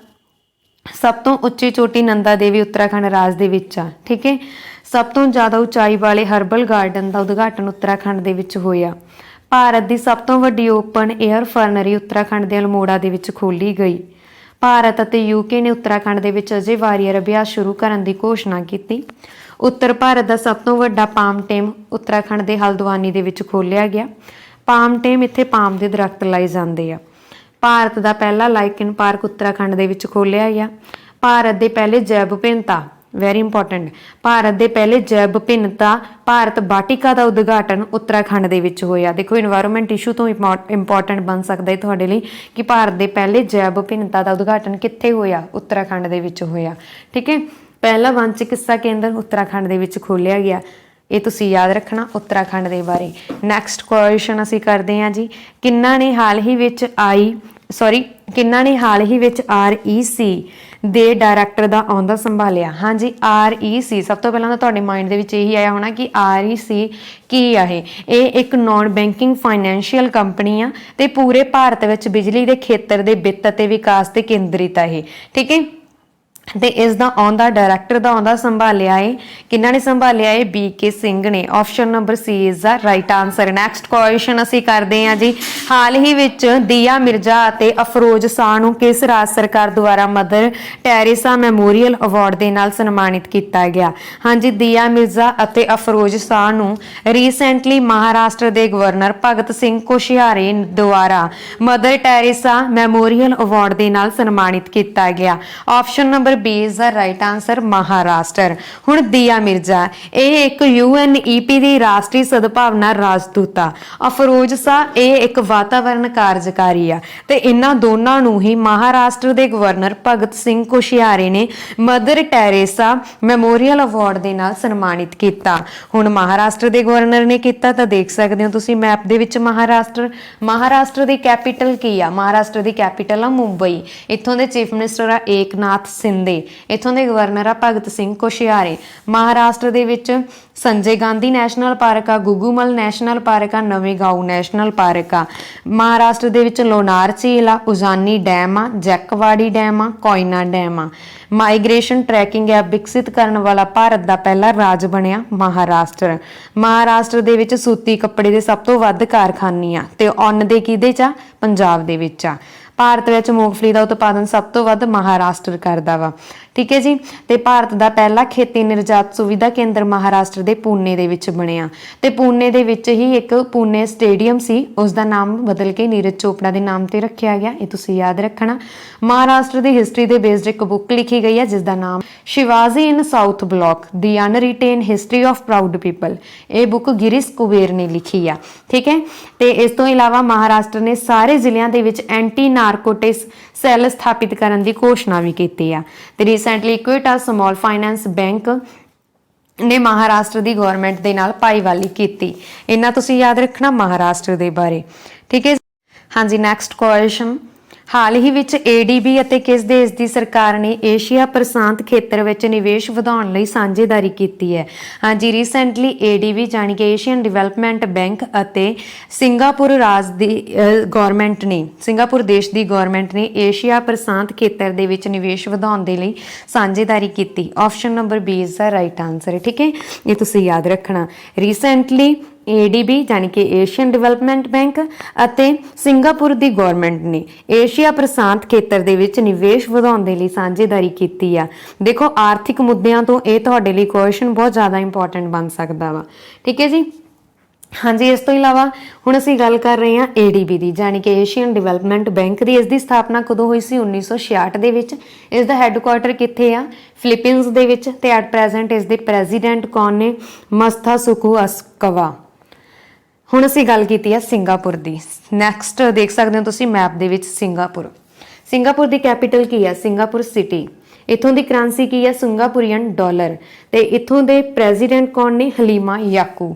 ਸਭ ਤੋਂ ਉੱਚੀ ਚੋਟੀ ਨੰਦਾ ਦੇਵੀ ਉੱਤਰਾਖੰਡ ਰਾਜ ਦੇ ਵਿੱਚ ਆ। ਠੀਕ ਹੈ, ਸਭ ਤੋਂ ਜ਼ਿਆਦਾ ਉਚਾਈ ਵਾਲੇ ਹਰਬਲ ਗਾਰਡਨ ਦਾ ਉਦਘਾਟਨ ਉੱਤਰਾਖੰਡ ਦੇ ਵਿੱਚ ਹੋਇਆ। ਭਾਰਤ ਦੀ ਸਭ ਤੋਂ ਵੱਡੀ ਓਪਨ 에ਅਰ ਫਰਨਰੀ ਉੱਤਰਾਖੰਡ ਦੇ ਅਲਮੋੜਾ ਦੇ ਵਿੱਚ ਖੋਲ੍ਹੀ ਗਈ। ਭਾਰਤ ਅਤੇ UK ਨੇ ਉੱਤਰਾਖੰਡ ਦੇ ਵਿੱਚ ਅਜੇ ਵਾਰੀਅਰ ਅਭਿਆਸ ਸ਼ੁਰੂ ਕਰਨ ਦੀ ਘੋਸ਼ਣਾ ਕੀਤੀ। ਉੱਤਰ ਭਾਰਤ ਦਾ ਸਭ ਤੋਂ ਵੱਡਾ ਪਾਮ ਟੇਮ ਉੱਤਰਾਖੰਡ ਦੇ ਹਲਦਵਾਨੀ ਦੇ ਵਿੱਚ ਖੋਲ੍ਹਿਆ ਗਿਆ। ਪਾਮ ਟੇਮ ਇੱਥੇ ਪਾਮ ਦੇ ਦਰਖਤ ਲਾਏ ਜਾਂਦੇ ਆ। ਭਾਰਤ ਦਾ ਪਹਿਲਾ ਲਾਈਕਨ ਪਾਰਕ ਉੱਤਰਾਖੰਡ ਦੇ ਵਿੱਚ ਖੋਲ੍ਹਿਆ ਗਿਆ। ਭਾਰਤ ਦੇ ਪਹਿਲੇ ਜੈਵ ਵਿਭਿੰਨਤਾ ਵੈਰੀ ਇੰਪੋਰਟੈਂਟ ਭਾਰਤ ਦੇ ਪਹਿਲੇ ਜੈਵ ਵਿਭਿੰਨਤਾ ਭਾਰਤ ਬਾਟਿਕਾ ਦਾ ਉਦਘਾਟਨ ਉੱਤਰਾਖੰਡ ਦੇ ਵਿੱਚ ਹੋਇਆ। ਦੇਖੋ, ਇਨਵਾਇਰਨਮੈਂਟ ਇਸ਼ੂ ਤੋਂ ਇੰਪੋਰਟੈਂਟ ਬਣ ਸਕਦਾ ਹੈ ਤੁਹਾਡੇ ਲਈ ਕਿ ਭਾਰਤ ਦੇ ਪਹਿਲੇ ਜੈਵ ਵਿਭਿੰਨਤਾ ਦਾ ਉਦਘਾਟਨ ਕਿੱਥੇ ਹੋਇਆ? ਉੱਤਰਾਖੰਡ ਦੇ ਵਿੱਚ ਹੋਇਆ। ਠੀਕ ਹੈ, ਪਹਿਲਾ ਵਣ ਚਿਕਿਤਸਾ ਕੇਂਦਰ ਉੱਤਰਾਖੰਡ ਦੇ ਵਿੱਚ ਖੋਲ੍ਹਿਆ ਗਿਆ। ਇਹ ਤੁਸੀਂ ਯਾਦ ਰੱਖਣਾ ਉੱਤਰਾਖੰਡ ਦੇ ਬਾਰੇ। ਨੈਕਸਟ ਕੁਐਸਚਨ ਅਸੀਂ ਕਰਦੇ ਹਾਂ ਜੀ, ਕਿੰਨਾ ਨੇ ਹਾਲ ਹੀ ਵਿੱਚ REC ਦੇ ਡਾਇਰੈਕਟਰ ਦਾ ਅਹੁਦਾ ਸੰਭਾਲਿਆ? ਹਾਂਜੀ, REC ਸਭ ਤੋਂ ਪਹਿਲਾਂ ਤਾਂ ਤੁਹਾਡੇ ਮਾਈਂਡ ਦੇ ਵਿੱਚ ਇਹੀ ਆਇਆ ਹੋਣਾ ਕਿ REC ਕੀ ਆ? ਇਹ ਇੱਕ ਨੌਨ ਬੈਂਕਿੰਗ ਫਾਈਨੈਂਸ਼ੀਅਲ ਕੰਪਨੀ ਆ ਤੇ ਪੂਰੇ ਭਾਰਤ ਵਿੱਚ ਬਿਜਲੀ ਦੇ ਖੇਤਰ ਦੇ ਵਿੱਤ ਅਤੇ ਵਿਕਾਸ ਤੇ ਕੇਂਦਰਿਤ ਆ ਇਹ। ਠੀਕ ਹੈ, ਤੇ ਇਸ ਦਾ ਅਹੁਦਾ ਡਾਇਰੈਕਟਰ ਦਾ ਅਹੁਦਾ ਸੰਭਾਲਿਆ ਹੈ। ਕਿਹਨਾਂ ਨੇ ਸੰਭਾਲਿਆ ਹੈ? BK ਸਿੰਘ ਨੇ। Option number C is the right answer. Next question ਅਸੀਂ ਕਰਦੇ ਹਾਂ ਜੀ, ਹਾਲ ਹੀ ਵਿੱਚ ਦੀਆ ਮਿਰਜ਼ਾ ਅਤੇ ਅਫਰੋਜ਼ ਸ਼ਾਹ ਨੂੰ ਕਿਸ ਰਾਜ ਸਰਕਾਰ ਦੁਆਰਾ ਮਦਰ ਟੈਰੇਸਾ ਮੈਮੋਰੀਅਲ ਅਵਾਰਡ ਦੇ ਨਾਲ ਸਨਮਾਨਿਤ ਕੀਤਾ ਗਿਆ? ਹਾਂਜੀ, ਦੀਆ ਮਿਰਜ਼ਾ ਅਤੇ ਅਫਰੋਜ਼ ਸ਼ਾਹ ਨੂੰ ਰੀਸੈਂਟਲੀ ਮਹਾਰਾਸ਼ਟਰ ਦੇ ਗਵਰਨਰ ਭਗਤ ਸਿੰਘ ਕੋਸ਼ਿਆਰੀ ਦੁਆਰਾ ਮਦਰ ਟੈਰੇਸਾ ਮੈਮੋਰੀਅਲ ਅਵਾਰਡ ਦੇ ਨਾਲ ਸਨਮਾਨਿਤ ਕੀਤਾ ਗਿਆ। Option number B is the right answer Maharashtra. हुण दिया मिर्जा ये एक UNEP ਦੀ ਰਾਸ਼ਟਰੀ ਸਦਭਾਵਨਾ ਰਾਜਦੂਤ ਆ। ਅਫਰੋਜ਼ शाह ਇਹ ਇੱਕ ਵਾਤਾਵਰਣ ਕਾਰਜਕਾਰੀ ਆ ਤੇ ਇਹਨਾਂ ਦੋਨਾਂ ਨੂੰ ਹੀ ਮਹਾਰਾਸ਼ਟਰ ਦੇ ਗਵਰਨਰ ਭਗਤ ਸਿੰਘ ਕੋਸ਼ਿਆਰੀ ਨੇ ਮਦਰ ਟੈਰੇਸਾ ਮੈਮੋਰੀਅਲ ਅਵਾਰਡ ਦੇ ਨਾਲ ਸਨਮਾਨਿਤ ਕੀਤਾ। ਹੁਣ ਮਹਾਰਾਸ਼ਟਰ ਦੇ ਗਵਰਨਰ ਨੇ ਕੀਤਾ ਤਾਂ ਦੇਖ ਸਕਦੇ ਹੋ ਤੁਸੀਂ ਮੈਪ ਦੇ ਵਿੱਚ ਮਹਾਰਾਸ਼ਟਰ ਦੀ ਕੈਪੀਟਲ ਕੀ ਆ? ਮਹਾਰਾਸ਼ਟਰ ਦੀ ਕੈਪੀਟਲ ਆ ਮੁੰਬਈ। ਇੱਥੋਂ ਦੇ ਚੀਫ ਮਿਨਿਸਟਰ ਆ ਏਕਨਾਥ ਸਿੰਧੇ। ਇੱਥੋਂ ਦੇ ਗਵਰਨਰ ਆ ਭਗਤ ਸਿੰਘ ਕੋਸ਼ਿਆਰੀ। ਮਹਾਰਾਸ਼ਟਰ ਦੇ ਵਿੱਚ ਸੰਜੇ ਗਾਂਧੀ ਨੈਸ਼ਨਲ ਪਾਰਕ ਆ, ਗੁਗੂਮਲ ਨੈਸ਼ਨਲ ਪਾਰਕ ਆ, ਨਵੇਂ ਗਾਉਂ ਨੈਸ਼ਨਲ ਪਾਰਕ ਆ। ਮਹਾਰਾਸ਼ਟਰ ਦੇ ਵਿੱਚ ਲੋਨਾਰ ਝੀਲ ਆ, ਉਜਾਨੀ ਡੈਮ ਆ, ਜੈਕਵਾੜੀ ਡੈਮ ਆ, ਕੋਇਨਾ ਡੈਮ ਆ। ਮਾਈਗ੍ਰੇਸ਼ਨ ਟਰੈਕਿੰਗ ਐਪ ਵਿਕਸਿਤ ਕਰਨ ਵਾਲਾ ਭਾਰਤ ਦਾ ਪਹਿਲਾ ਰਾਜ ਬਣਿਆ ਮਹਾਰਾਸ਼ਟਰ। ਮਹਾਰਾਸ਼ਟਰ ਦੇ ਵਿੱਚ ਸੂਤੀ ਕੱਪੜੇ ਦੇ ਸਭ ਤੋਂ ਵੱਧ ਕਾਰਖਾਨੇ ਆ ਤੇ ਉੱਨ ਦੇ ਕਿਹਦੇ ਚ ਆ? ਪੰਜਾਬ ਦੇ ਵਿੱਚ ਆ। ਭਾਰਤ ਵਿੱਚ ਮੂੰਗਫਲੀ ਦਾ ਉਤਪਾਦਨ ਸਭ ਤੋਂ ਵੱਧ ਮਹਾਰਾਸ਼ਟਰ ਕਰਦਾ ਵਾ। ਠੀਕ ਹੈ ਜੀ। ਤੇ ਭਾਰਤ ਦਾ ਪਹਿਲਾ ਖੇਤੀ ਨਿਰਯਾਤ ਸੁਵਿਧਾ ਕੇਂਦਰ ਮਹਾਰਾਸ਼ਟਰ ਦੇ ਪੂਨੇ ਦੇ ਵਿੱਚ ਬਣਿਆ ਤੇ ਪੂਨੇ ਦੇ ਵਿੱਚ ਹੀ ਇੱਕ ਪੂਨੇ ਸਟੇਡੀਅਮ ਸੀ, ਉਸ ਦਾ ਨਾਮ ਬਦਲ ਕੇ ਨੀਰਜ ਚੋਪੜਾ ਦੇ ਨਾਮ ਤੇ ਰੱਖਿਆ ਗਿਆ। ਇਹ ਤੁਸੀਂ ਯਾਦ ਰੱਖਣਾ। ਮਹਾਰਾਸ਼ਟਰ ਦੀ ਹਿਸਟਰੀ ਦੇ ਬੇਸਡ ਇੱਕ ਬੁੱਕ ਲਿਖੀ ਗਈ ਹੈ ਜਿਸ ਦਾ ਨਾਮ ਸ਼ਿਵਾਜੀ ਇਨ south block the ਅਨਰਿਟੇਨ history of proud people. ਇਹ ਬੁੱਕ ਗਿਰੀਸ਼ ਕੁਬੇਰ ਨੇ ਲਿਖੀ ਆ। ਠੀਕ ਹੈ। ਤੇ ਇਸ ਤੋਂ ਇਲਾਵਾ ਮਹਾਰਾਸ਼ਟਰ ਨੇ ਸਾਰੇ ਜ਼ਿਲ੍ਹਿਆਂ ਦੇ ਵਿੱਚ ਐਂਟੀ ਨਾਰਕੋਟਿਕਸ ਸੈੱਲ ਸਥਾਪਿਤ ਕਰਨ ਦੀ ਘੋਸ਼ਣਾ ਵੀ ਕੀਤੀ ਆ। ਤੇ ਰੀਸੈਂਟਲੀ ਇਕੁਇਟਸ ਸਮਾਲ ਫਾਈਨੈਂਸ ਬੈਂਕ ਨੇ ਮਹਾਰਾਸ਼ਟਰ ਦੀ ਗਵਰਨਮੈਂਟ ਦੇ ਨਾਲ ਭਾਈਵਾਲੀ ਕੀਤੀ। ਇਹਨਾਂ ਤੁਸੀਂ ਯਾਦ ਰੱਖਣਾ ਮਹਾਰਾਸ਼ਟਰ ਦੇ ਬਾਰੇ। ਠੀਕ ਹੈ। ਹਾਂਜੀ, ਨੈਕਸਟ ਕੁਐਸਚਨ। ਹਾਲ ਹੀ ਵਿੱਚ ADB ਅਤੇ ਕਿਸ ਦੇਸ਼ ਦੀ ਸਰਕਾਰ ਨੇ ਏਸ਼ੀਆ ਪ੍ਰਸ਼ਾਂਤ ਖੇਤਰ ਵਿੱਚ ਨਿਵੇਸ਼ ਵਧਾਉਣ ਲਈ ਸਾਂਝੇਦਾਰੀ ਕੀਤੀ ਹੈ? ਹਾਂਜੀ, ਰੀਸੈਂਟਲੀ ADB ਜਾਣੀ ਕਿ ਏਸ਼ੀਅਨ ਡਿਵੈਲਪਮੈਂਟ ਬੈਂਕ ਅਤੇ ਸਿੰਗਾਪੁਰ ਰਾਜ ਦੀ ਗਵਰਨਮੈਂਟ ਨੇ, ਸਿੰਗਾਪੁਰ ਦੇਸ਼ ਦੀ ਗਵਰਨਮੈਂਟ ਨੇ ਏਸ਼ੀਆ ਪ੍ਰਸ਼ਾਂਤ ਖੇਤਰ ਦੇ ਵਿੱਚ ਨਿਵੇਸ਼ ਵਧਾਉਣ ਦੇ ਲਈ ਸਾਂਝੇਦਾਰੀ ਕੀਤੀ। Option number B is the right answer. ਠੀਕ ਹੈ, ਇਹ ਤੁਸੀਂ ਯਾਦ ਰੱਖਣਾ। ਰੀਸੈਂਟਲੀ ADB ਜਾਣੀ ਕਿ ਏਸ਼ੀਅਨ ਡਿਵੈਲਪਮੈਂਟ ਬੈਂਕ ਅਤੇ ਸਿੰਗਾਪੁਰ ਦੀ ਗਵਰਨਮੈਂਟ ਨੇ ਏਸ਼ੀਆ ਪ੍ਰਸ਼ਾਂਤ ਖੇਤਰ ਦੇ ਵਿੱਚ ਨਿਵੇਸ਼ ਵਧਾਉਣ ਦੇ ਲਈ ਸਾਂਝੇਦਾਰੀ ਕੀਤੀ ਆ। ਦੇਖੋ, ਆਰਥਿਕ ਮੁੱਦਿਆਂ ਤੋਂ ਇਹ ਤੁਹਾਡੇ ਲਈ ਕੁਐਸਚਨ ਬਹੁਤ ਜ਼ਿਆਦਾ ਇੰਪੋਰਟੈਂਟ ਬਣ ਸਕਦਾ ਵਾ। ਠੀਕ ਹੈ ਜੀ। ਹਾਂਜੀ, ਇਸ ਤੋਂ ਇਲਾਵਾ ਹੁਣ ਅਸੀਂ ਗੱਲ ਕਰ ਰਹੇ ਹਾਂ ADB ਦੀ ਜਾਣੀ ਕਿ ਏਸ਼ੀਅਨ ਡਿਵੈਲਪਮੈਂਟ ਬੈਂਕ ਦੀ। ਇਸ ਦੀ ਸਥਾਪਨਾ ਕਦੋਂ ਹੋਈ ਸੀ? 1966 ਦੇ ਵਿੱਚ। ਇਸ ਦਾ ਹੈੱਡਕੁਆਰਟਰ ਕਿੱਥੇ ਆ? ਫਿਲੀਪੀਨਸ ਦੇ ਵਿੱਚ। ਤੇ ਐਟ ਪ੍ਰੈਜ਼ੈਂਟ ਇਸ ਦੇ ਪ੍ਰੈਜ਼ੀਡੈਂਟ ਕੌਣ ਨੇ? ਮਸਥਾ ਸੁਕੂ ਅਸਕਵਾ। ਹੁਣ ਅਸੀਂ ਗੱਲ ਕੀਤੀ ਹੈ ਸਿੰਗਾਪੁਰ ਦੀ। ਨੈਕਸਟ ਦੇਖ ਸਕਦੇ ਹੋ ਤੁਸੀਂ ਮੈਪ ਦੇ ਵਿੱਚ ਸਿੰਗਾਪੁਰ ਦੀ ਕੈਪੀਟਲ ਕੀ ਹੈ? Singapore city. ਇੱਥੋਂ ਦੀ ਕਰੰਸੀ ਕੀ ਹੈ? Singaporean dollar. ਤੇ ਇੱਥੋਂ ਦੇ ਪ੍ਰੈਜ਼ੀਡੈਂਟ ਕੌਣ ਨੇ? Halima Yacob.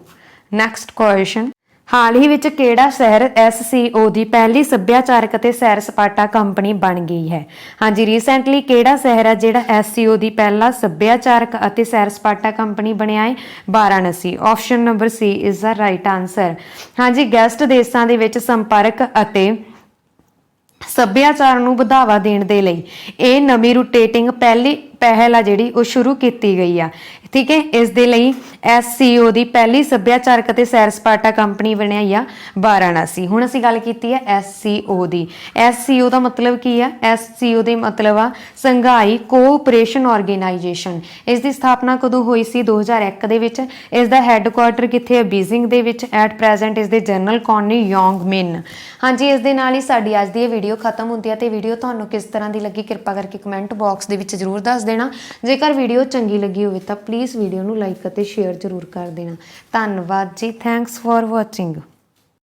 Next question. ਹਾਲ ਹੀ ਵਿੱਚ ਕਿਹੜਾ ਸ਼ਹਿਰ SCO ਦੀ ਪਹਿਲੀ ਸੱਭਿਆਚਾਰਕ ਅਤੇ ਸੈਰ ਸਪਾਟਾ ਕੰਪਨੀ ਬਣ ਗਈ ਹੈ? ਹਾਂਜੀ, ਰੀਸੈਂਟਲੀ ਕਿਹੜਾ ਸ਼ਹਿਰ ਹੈ ਜਿਹੜਾ SCO ਦੀ ਪਹਿਲਾ ਸੱਭਿਆਚਾਰਕ ਅਤੇ ਸੈਰ ਸਪਾਟਾ ਕੰਪਨੀ ਬਣਿਆ ਹੈ? Varanasi. Option number C is the right answer. ਹਾਂਜੀ, ਗੈਸਟ ਦੇਸ਼ਾਂ ਦੇ ਵਿੱਚ ਸੰਪਰਕ ਅਤੇ ਸੱਭਿਆਚਾਰ ਨੂੰ ਵਧਾਵਾ ਦੇਣ ਦੇ ਲਈ ਇਹ ਨਵੀਂ ਰੋਟੇਟਿੰਗ ਪਹਿਲ ਆ ਜਿਹੜੀ ਉਹ ਸ਼ੁਰੂ ਕੀਤੀ ਗਈ ਆ। ਠੀਕ ਹੈ, ਇਸ ਦੇ ਲਈ SCO ਦੀ ਪਹਿਲੀ ਸੱਭਿਆਚਾਰਕ ਅਤੇ ਸੈਰ ਸਪਾਟਾ ਕੰਪਨੀ ਬਣਾਈ ਆ ਵਾਰਾਣਸੀ। ਹੁਣ ਅਸੀਂ ਗੱਲ ਕੀਤੀ ਹੈ SCO ਦੀ। SCO ਦਾ ਮਤਲਬ ਕੀ ਆ? SCO ਦੇ ਮਤਲਬ ਆ ਸੰਘਾਈ ਕੋਆਪਰੇਸ਼ਨ ਆਰਗੇਨਾਈਜੇਸ਼ਨ। ਇਸ ਦੀ ਸਥਾਪਨਾ ਕਦੋਂ ਹੋਈ ਸੀ? 2001 ਦੇ ਵਿੱਚ। ਇਸ ਦਾ ਹੈੱਡਕੁਆਰਟਰ ਕਿੱਥੇ ਹੈ? ਬੀਜ਼ਿੰਗ ਦੇ ਵਿੱਚ। ਐਟ ਪ੍ਰੈਜ਼ੈਂਟ ਇਸ ਦੇ ਜਨਰਲ ਕੌਣ ਨੇ? ਯੋਂਗ ਮਿਨ। ਹਾਂਜੀ, ਇਸ ਦੇ ਨਾਲ ਹੀ ਸਾਡੀ ਅੱਜ ਦੀ ਇਹ ਵੀਡੀਓ ਖਤਮ ਹੁੰਦੀ ਹੈ। ਤੇ ਵੀਡੀਓ ਤੁਹਾਨੂੰ ਕਿਸ ਤਰ੍ਹਾਂ ਦੀ ਲੱਗੀ ਕਿਰਪਾ ਕਰਕੇ ਕਮੈਂਟ ਬਾਕਸ ਦੇ ਵਿੱਚ ਜ਼ਰੂਰ ਦੱਸ ਦੇਣਾ। ਜੇਕਰ ਵੀਡੀਓ ਚੰਗੀ ਲੱਗੀ ਹੋਵੇ ਤਾਂ ਪਲੀਜ਼ ਵੀਡੀਓ ਨੂੰ ਲਾਈਕ ਅਤੇ ਸ਼ੇਅਰ ਜ਼ਰੂਰ ਕਰ ਦੇਣਾ। ਧੰਨਵਾਦ ਜੀ। Thanks for watching.